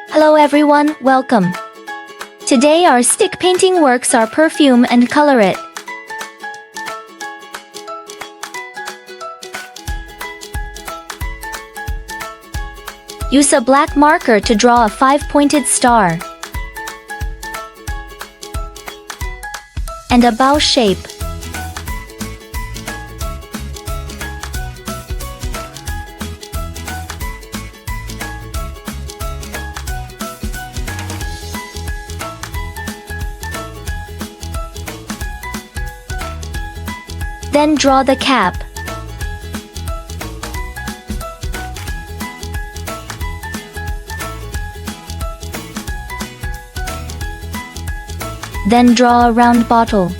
Hello everyone, welcome. Today our stick painting works are Perfume and Color It. Use a black marker to draw a 5-pointed star and a bow shape. Then draw the cap. Then draw a round bottle.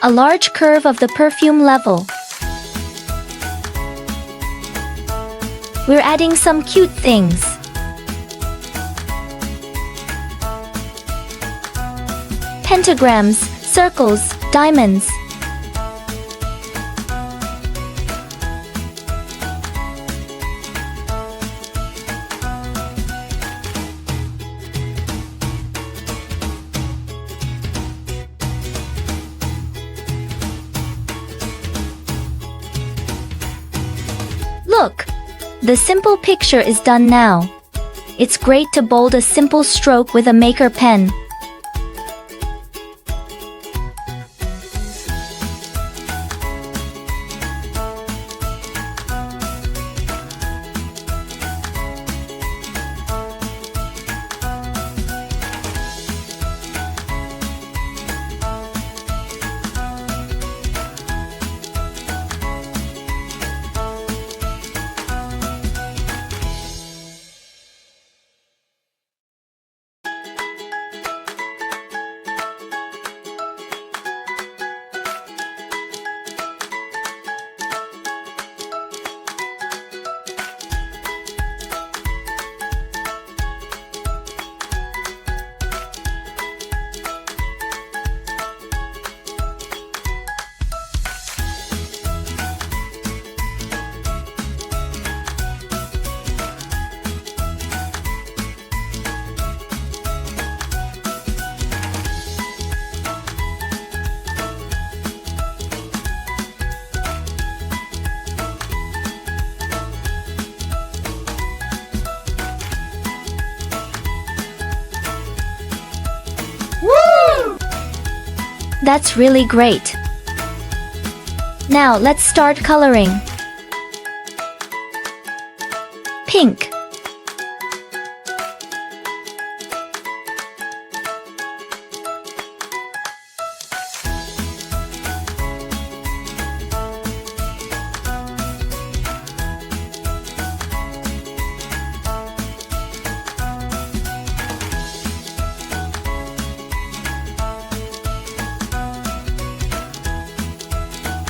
A large curve of the perfume level. We're adding some cute things. Pentagrams, circles, diamonds. Look! The simple picture is done now. It's great to bold a simple stroke with a maker pen. That's really great. Now let's start coloring. Pink.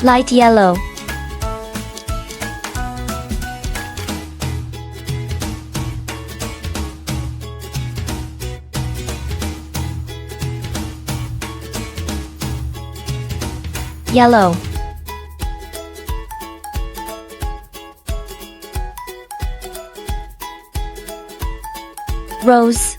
Light yellow. Yellow. Rose.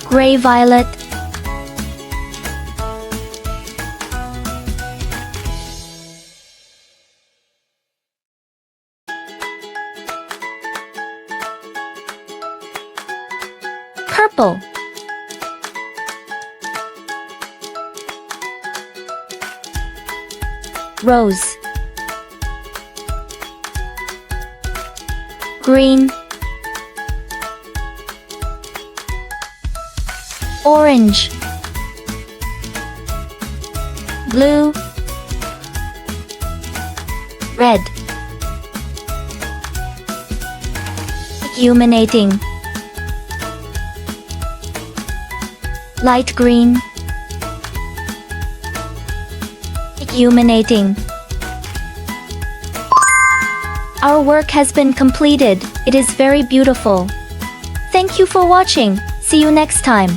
Gray violet. Purple. Rose. Green. Orange. Blue. Red. Illuminating. Light green. Illuminating. Our work has been completed. It is very beautiful. Thank you for watching. See you next time.